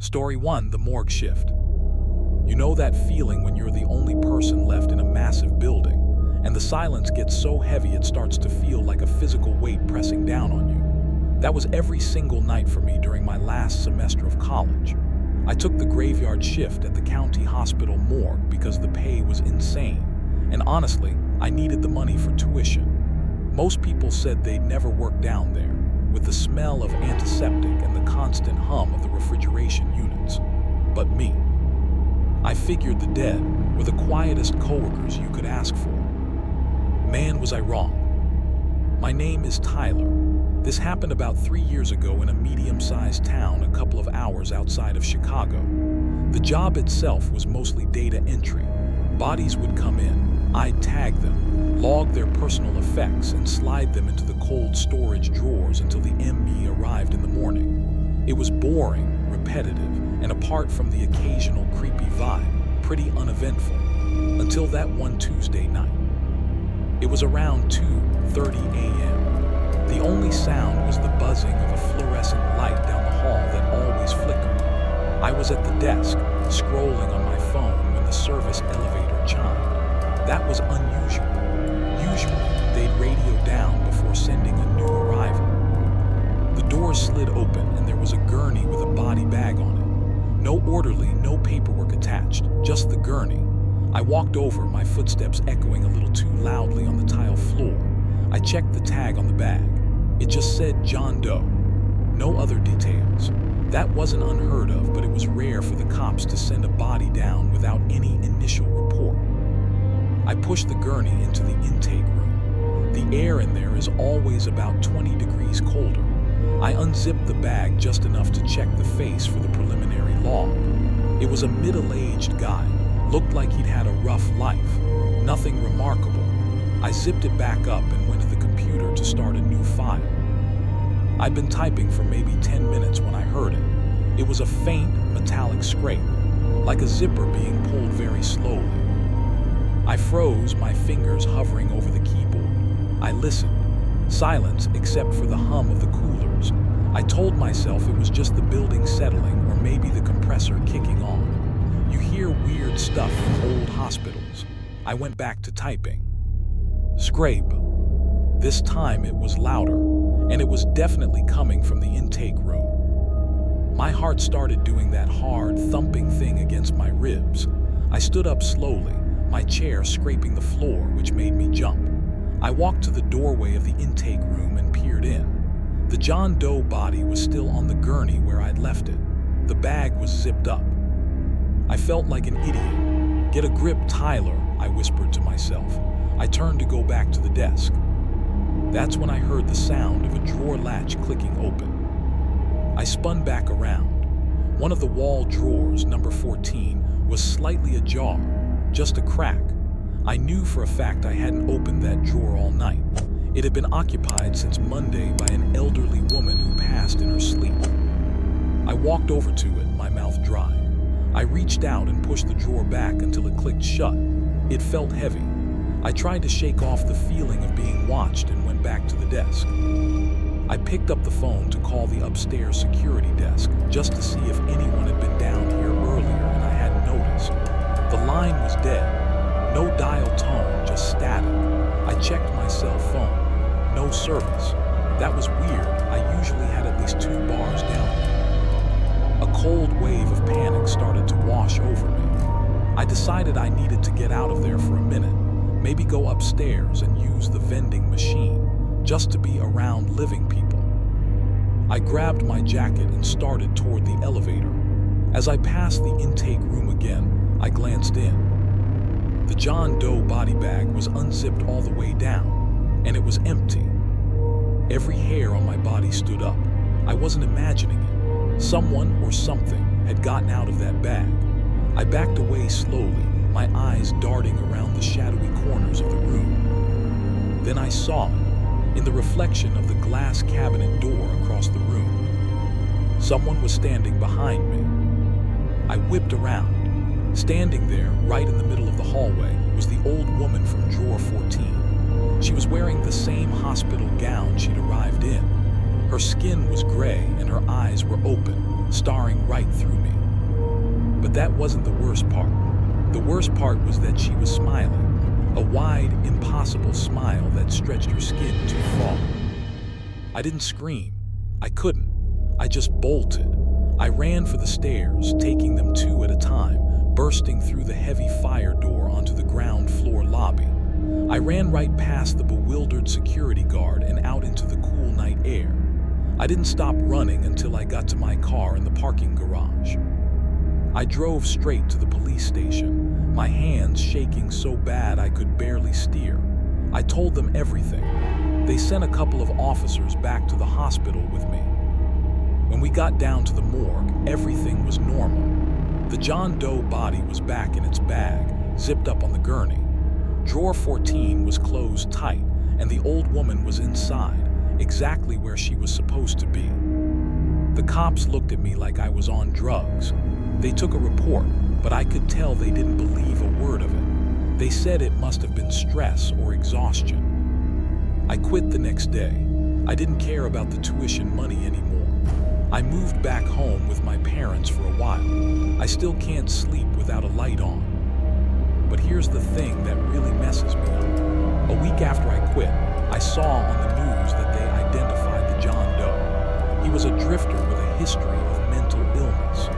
Story 1: The Morgue Shift. You know that feeling when you're the only person left in a massive building, and the silence gets so heavy it starts to feel like a physical weight pressing down on you. That was every single night for me during my last semester of college. I took the graveyard shift at the county hospital morgue because the pay was insane, and honestly, I needed the money for tuition. Most people said they'd never work down there, with the smell of antiseptic and the constant hum of the refrigeration units. But me. I figured the dead were the quietest coworkers you could ask for. Man, was I wrong. My name is Tyler. This happened about 3 years ago in a medium-sized town a couple of hours outside of Chicago. The job itself was mostly data entry. Bodies would come in, I'd tag them, log their personal effects, and slide them into the cold storage drawers until the ME arrived in the morning. It was boring, repetitive, and apart from the occasional creepy vibe, pretty uneventful, until that one Tuesday night. It was around 2:30 a.m. The only sound was the buzzing of a fluorescent light down the hall that always flickered. I was at the desk, scrolling on my phone when the service elevator chimed. That was unusual. Usually, they'd radio down before sending a new arrival. The doors slid open and there was a gurney with a body bag on it. No orderly, no paperwork attached, just the gurney. I walked over, my footsteps echoing a little too loudly on the tile floor. I checked the tag on the bag. It just said John Doe. No other details. That wasn't unheard of, but it was rare for the cops to send a body down without any initial report. I pushed the gurney into the intake room. The air in there is always about 20 degrees colder. I unzipped the bag just enough to check the face for the preliminary log. It was a middle-aged guy. Looked like he'd had a rough life. Nothing remarkable. I zipped it back up and went to the computer to start a new file. I'd been typing for maybe 10 minutes when I heard it. It was a faint, metallic scrape, like a zipper being pulled very slowly. I froze, my fingers hovering over the keyboard. I listened. Silence except for the hum of the coolers. I told myself it was just the building settling or maybe the compressor kicking on. You hear weird stuff in old hospitals. I went back to typing. Scrape. This time it was louder, and it was definitely coming from the intake room. My heart started doing that hard, thumping thing against my ribs. I stood up slowly, my chair scraping the floor, which made me jump. I walked to the doorway of the intake room and peered in. The John Doe body was still on the gurney where I'd left it. The bag was zipped up. I felt like an idiot. Get a grip, Tyler, I whispered to myself. I turned to go back to the desk. That's when I heard the sound of a drawer latch clicking open. I spun back around. One of the wall drawers, number 14, was slightly ajar, just a crack. I knew for a fact I hadn't opened that drawer all night. It had been occupied since Monday by an elderly woman who passed in her sleep. I walked over to it, my mouth dry. I reached out and pushed the drawer back until it clicked shut. It felt heavy. I tried to shake off the feeling of being watched and went back to the desk. I picked up the phone to call the upstairs security desk just to see if anyone had been down here earlier, and I hadn't noticed. The line was dead. No dial tone, just static. I checked my cell phone. No service. That was weird. I usually had at least 2 bars down there. A cold wave of panic started to wash over me. I decided I needed to get out of there for a minute, maybe go upstairs and use the vending machine, just to be around living people. I grabbed my jacket and started toward the elevator. As I passed the intake room again, I glanced in. The John Doe body bag was unzipped all the way down, and it was empty. Every hair on my body stood up. I wasn't imagining it. Someone or something had gotten out of that bag. I backed away slowly, my eyes darting around the shadowy corners of the room. Then I saw it, in the reflection of the glass cabinet door across the room. Someone was standing behind me. I whipped around. Standing there, right in the middle of the hallway, was the old woman from drawer 14. She was wearing the same hospital gown she'd arrived in. Her skin was gray and her eyes were open, staring right through me. But that wasn't the worst part. The worst part was that she was smiling, a wide, impossible smile that stretched her skin too far. I didn't scream. I couldn't. I just bolted. I ran for the stairs, taking them two at a time, bursting through the heavy fire door onto the ground floor lobby. I ran right past the bewildered security guard and out into the cool night air. I didn't stop running until I got to my car in the parking garage. I drove straight to the police station, my hands shaking so bad I could barely steer. I told them everything. They sent a couple of officers back to the hospital with me. When we got down to the morgue, everything was normal. The John Doe body was back in its bag, zipped up on the gurney. Drawer 14 was closed tight, and the old woman was inside, exactly where she was supposed to be. The cops looked at me like I was on drugs. They took a report, but I could tell they didn't believe a word of it. They said it must have been stress or exhaustion. I quit the next day. I didn't care about the tuition money anymore. I moved back home with my parents for a while. I still can't sleep without a light on. But here's the thing that really messes me up. A week after I quit, I saw on the news that they identified the John Doe. He was a drifter with a history of mental illness.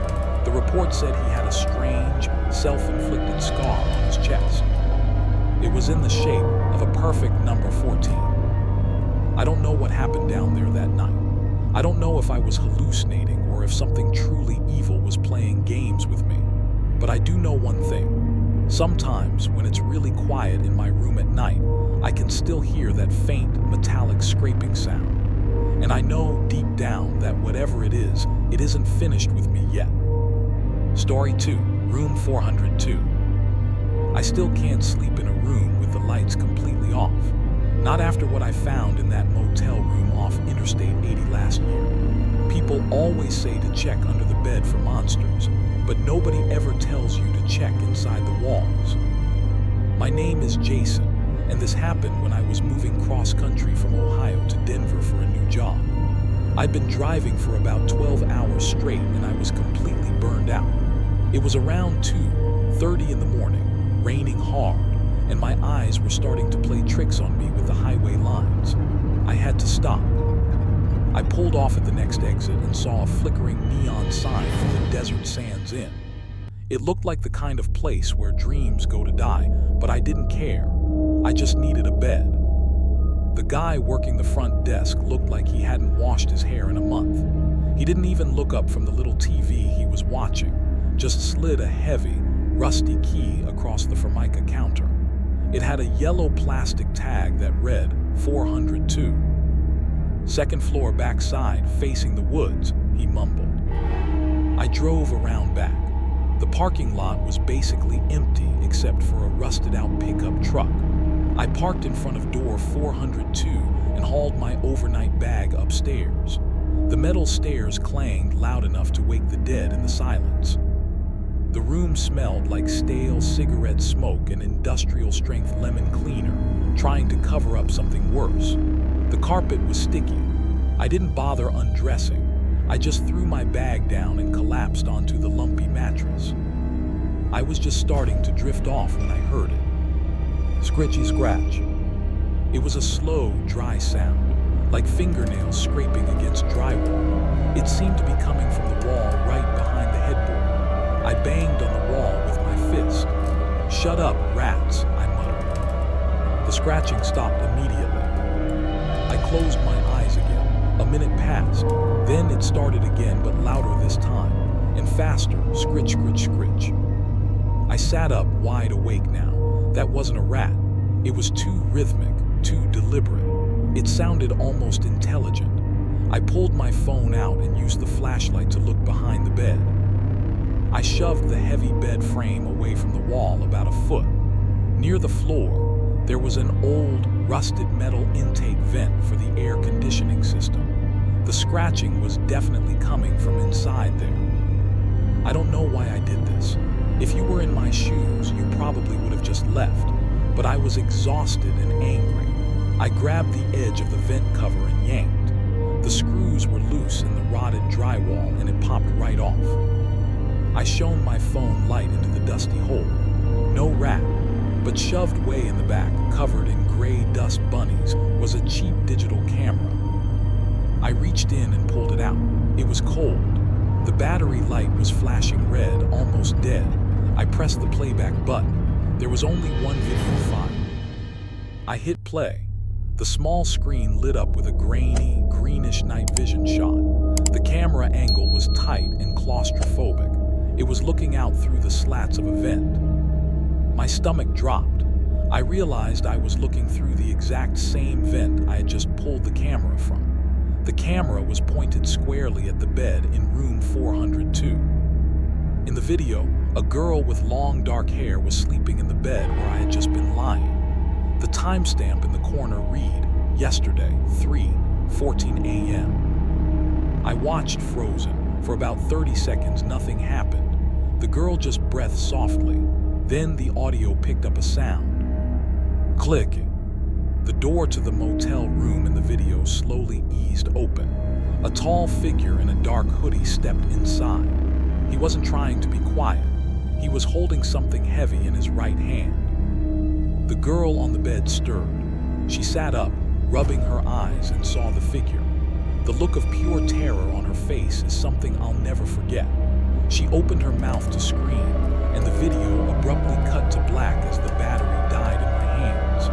The report said he had a strange, self-inflicted scar on his chest. It was in the shape of a perfect number 14. I don't know what happened down there that night. I don't know if I was hallucinating or if something truly evil was playing games with me. But I do know one thing. Sometimes, when it's really quiet in my room at night, I can still hear that faint, metallic scraping sound. And I know deep down that whatever it isn't finished with me yet. Story 2, Room 402. I still can't sleep in a room with the lights completely off. Not after what I found in that motel room off Interstate 80 last year. People always say to check under the bed for monsters, but nobody ever tells you to check inside the walls. My name is Jason, and this happened when I was moving cross-country from Ohio to Denver for a new job. I'd been driving for about 12 hours straight, and I was completely burned out. It was around 2:30 in the morning, raining hard, and my eyes were starting to play tricks on me with the highway lines. I had to stop. I pulled off at the next exit and saw a flickering neon sign from the Desert Sands Inn. It looked like the kind of place where dreams go to die, but I didn't care. I just needed a bed. The guy working the front desk looked like he hadn't washed his hair in a month. He didn't even look up from the little TV he was watching, just slid a heavy, rusty key across the Formica counter. It had a yellow plastic tag that read 402. Second floor backside facing the woods, he mumbled. I drove around back. The parking lot was basically empty except for a rusted out pickup truck. I parked in front of door 402 and hauled my overnight bag upstairs. The metal stairs clanged loud enough to wake the dead in the silence. The room smelled like stale cigarette smoke and industrial-strength lemon cleaner, trying to cover up something worse. The carpet was sticky. I didn't bother undressing. I just threw my bag down and collapsed onto the lumpy mattress. I was just starting to drift off when I heard it. Scritchy scratch. It was a slow, dry sound, like fingernails scraping against drywall. It seemed to be coming from the wall right behind the headboard. I banged on the wall with my fist. "Shut up, rats," I muttered. The scratching stopped immediately. I closed my eyes again. A minute passed. Then it started again, but louder this time, and faster, scritch, scritch, scritch. I sat up, wide awake now. That wasn't a rat. It was too rhythmic, too deliberate. It sounded almost intelligent. I pulled my phone out and used the flashlight to look behind the bed. I shoved the heavy bed frame away from the wall about a foot. Near the floor, there was an old, rusted metal intake vent for the air conditioning system. The scratching was definitely coming from inside there. I don't know why I did this. If you were in my shoes, you probably would have just left. But I was exhausted and angry. I grabbed the edge of the vent cover and yanked. The screws were loose in the rotted drywall and it popped right off. I shone my phone light into the dusty hole. No rat, but shoved way in the back, covered in gray dust bunnies, was a cheap digital camera. I reached in and pulled it out. It was cold. The battery light was flashing red, almost dead. I pressed the playback button. There was only one video file. I hit play. The small screen lit up with a grainy, greenish night vision shot. The camera angle was tight and claustrophobic. It was looking out through the slats of a vent. My stomach dropped. I realized I was looking through the exact same vent I had just pulled the camera from. The camera was pointed squarely at the bed in room 402. In the video, a girl with long dark hair was sleeping in the bed where I had just been lying. The timestamp in the corner read, yesterday, 3:14 a.m. I watched frozen. For about 30 seconds, nothing happened. The girl just breathed softly. Then the audio picked up a sound. Clicking. The door to the motel room in the video slowly eased open. A tall figure in a dark hoodie stepped inside. He wasn't trying to be quiet. He was holding something heavy in his right hand. The girl on the bed stirred. She sat up, rubbing her eyes, and saw the figure. The look of pure terror on her face is something I'll never forget. She opened her mouth to scream, and the video abruptly cut to black as the battery died in my hands.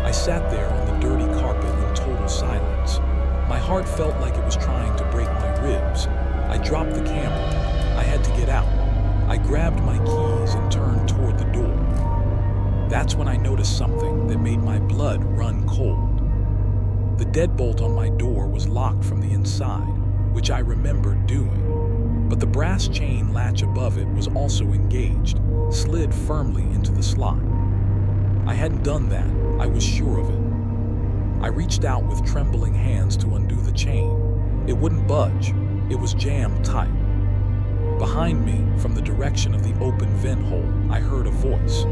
I sat there on the dirty carpet in total silence. My heart felt like it was trying to break my ribs. I dropped the camera. I had to get out. I grabbed my keys and turned toward the door. That's when I noticed something that made my blood run cold. The deadbolt on my door was locked from the inside, which I remembered doing. But the brass chain latch above it was also engaged, slid firmly into the slot. I hadn't done that, I was sure of it. I reached out with trembling hands to undo the chain. It wouldn't budge, it was jammed tight. Behind me, from the direction of the open vent hole, I heard a voice.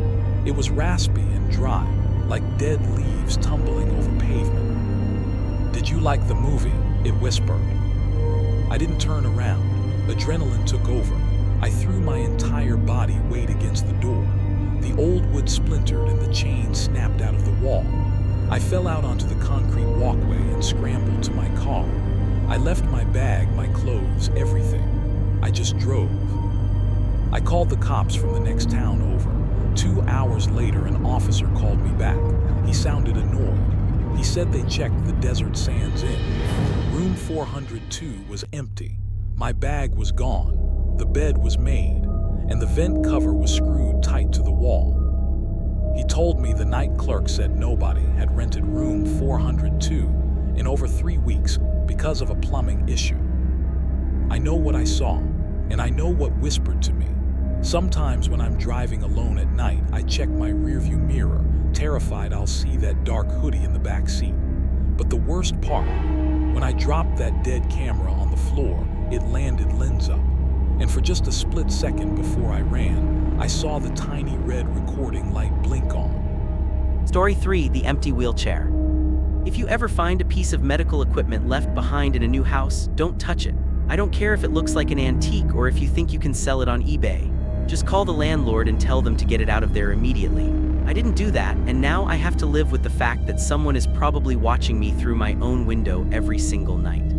It was raspy and dry, like dead leaves tumbling over pavement. "Did you like the movie?" it whispered. I didn't turn around. Adrenaline took over. I threw my entire body weight against the door. The old wood splintered and the chain snapped out of the wall. I fell out onto the concrete walkway and scrambled to my car. I left my bag, my clothes, everything. I just drove. I called the cops from the next town over. 2 hours later, an officer called me back. He sounded annoyed. He said they checked the Desert Sands Inn. Room 402 was empty. My bag was gone. The bed was made, and the vent cover was screwed tight to the wall. He told me the night clerk said nobody had rented room 402 in over 3 weeks because of a plumbing issue. I know what I saw, and I know what whispered to me. Sometimes when I'm driving alone at night, I check my rearview mirror, terrified I'll see that dark hoodie in the back seat. But the worst part, when I dropped that dead camera on the floor, it landed lens up. And for just a split second before I ran, I saw the tiny red recording light blink on. Story 3, the empty wheelchair. If you ever find a piece of medical equipment left behind in a new house, don't touch it. I don't care if it looks like an antique or if you think you can sell it on eBay. Just call the landlord and tell them to get it out of there immediately. I didn't do that, and now I have to live with the fact that someone is probably watching me through my own window every single night.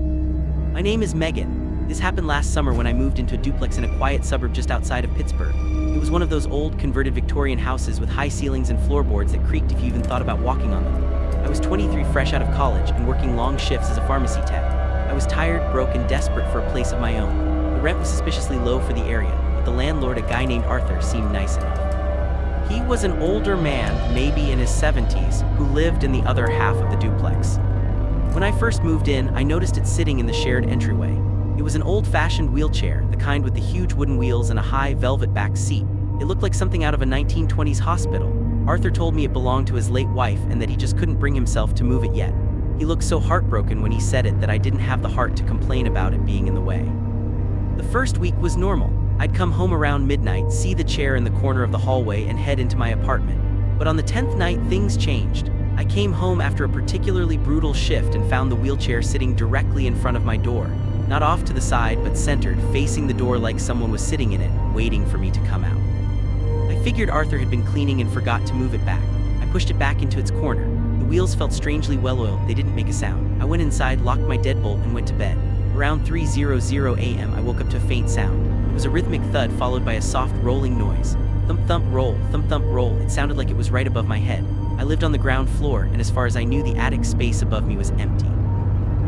My name is Megan. This happened last summer when I moved into a duplex in a quiet suburb just outside of Pittsburgh. It was one of those old, converted Victorian houses with high ceilings and floorboards that creaked if you even thought about walking on them. I was 23, fresh out of college, and working long shifts as a pharmacy tech. I was tired, broke, and desperate for a place of my own. The rent was suspiciously low for the area, but the landlord, a guy named Arthur, seemed nice enough. He was an older man, maybe in his 70s, who lived in the other half of the duplex. When I first moved in, I noticed it sitting in the shared entryway. It was an old-fashioned wheelchair, the kind with the huge wooden wheels and a high velvet-backed seat. It looked like something out of a 1920s hospital. Arthur told me it belonged to his late wife and that he just couldn't bring himself to move it yet. He looked so heartbroken when he said it that I didn't have the heart to complain about it being in the way. The first week was normal. I'd come home around midnight, see the chair in the corner of the hallway, and head into my apartment. But on the 10th night, things changed. I came home after a particularly brutal shift and found the wheelchair sitting directly in front of my door. Not off to the side, but centered, facing the door like someone was sitting in it, waiting for me to come out. I figured Arthur had been cleaning and forgot to move it back. I pushed it back into its corner. The wheels felt strangely well-oiled, they didn't make a sound. I went inside, locked my deadbolt, and went to bed. Around 3:00 a.m., I woke up to a faint sound. It was a rhythmic thud followed by a soft rolling noise. Thump-thump roll, thump-thump roll. It sounded like it was right above my head. I lived on the ground floor, and as far as I knew, the attic space above me was empty.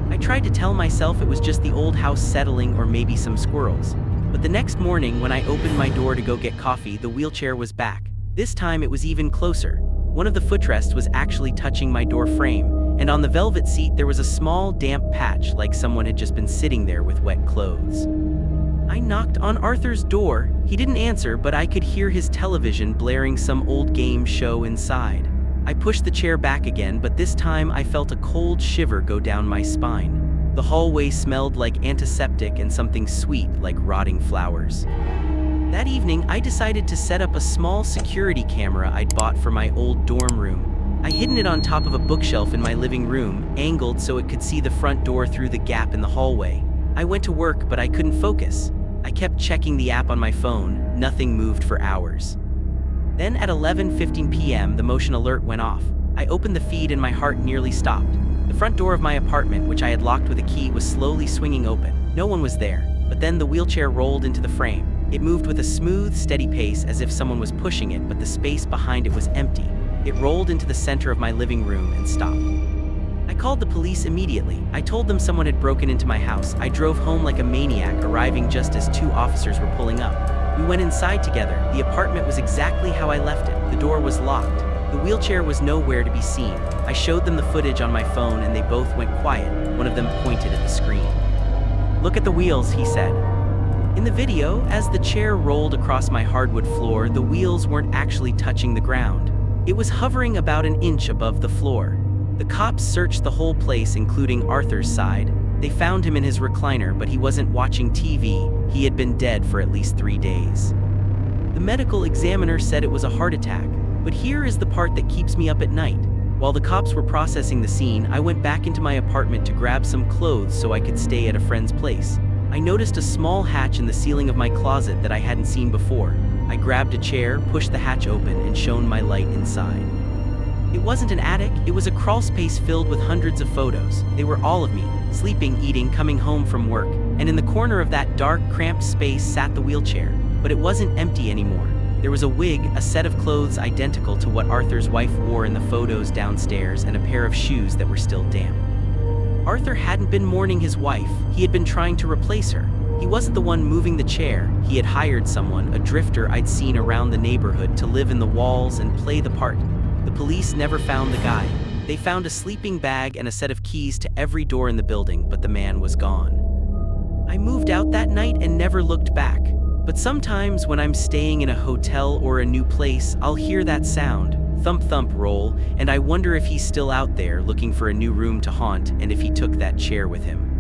I tried to tell myself it was just the old house settling or maybe some squirrels. But the next morning, when I opened my door to go get coffee, the wheelchair was back. This time it was even closer. One of the footrests was actually touching my door frame, and on the velvet seat there was a small, damp patch like someone had just been sitting there with wet clothes. I knocked on Arthur's door. He didn't answer, but I could hear his television blaring some old game show inside. I pushed the chair back again, but this time I felt a cold shiver go down my spine. The hallway smelled like antiseptic and something sweet like rotting flowers. That evening, I decided to set up a small security camera I'd bought for my old dorm room. I hidden it on top of a bookshelf in my living room, angled so it could see the front door through the gap in the hallway. I went to work, but I couldn't focus. I kept checking the app on my phone. Nothing moved for hours. Then at 11:15 p.m., the motion alert went off. I opened the feed and my heart nearly stopped. The front door of my apartment, which I had locked with a key, was slowly swinging open. No one was there, but then the wheelchair rolled into the frame. It moved with a smooth, steady pace as if someone was pushing it, but the space behind it was empty. It rolled into the center of my living room and stopped. I called the police immediately. I told them someone had broken into my house. I drove home like a maniac, arriving just as 2 officers were pulling up. We went inside together. The apartment was exactly how I left it. The door was locked. The wheelchair was nowhere to be seen. I showed them the footage on my phone and they both went quiet. One of them pointed at the screen. "Look at the wheels," he said. In the video, as the chair rolled across my hardwood floor, the wheels weren't actually touching the ground. It was hovering about an inch above the floor. The cops searched the whole place, including Arthur's side. They found him in his recliner, but he wasn't watching TV. He had been dead for at least 3 days. The medical examiner said it was a heart attack, but here is the part that keeps me up at night. While the cops were processing the scene, I went back into my apartment to grab some clothes so I could stay at a friend's place. I noticed a small hatch in the ceiling of my closet that I hadn't seen before. I grabbed a chair, pushed the hatch open, and shone my light inside. It wasn't an attic, it was a crawl space filled with hundreds of photos. They were all of me, sleeping, eating, coming home from work. And in the corner of that dark, cramped space sat the wheelchair. But it wasn't empty anymore. There was a wig, a set of clothes identical to what Arthur's wife wore in the photos downstairs, and a pair of shoes that were still damp. Arthur hadn't been mourning his wife, he had been trying to replace her. He wasn't the one moving the chair, he had hired someone, a drifter I'd seen around the neighborhood, to live in the walls and play the part. The police never found the guy. They found a sleeping bag and a set of keys to every door in the building, but the man was gone. I moved out that night and never looked back. But sometimes when I'm staying in a hotel or a new place, I'll hear that sound, thump-thump roll, and I wonder if he's still out there looking for a new room to haunt and if he took that chair with him.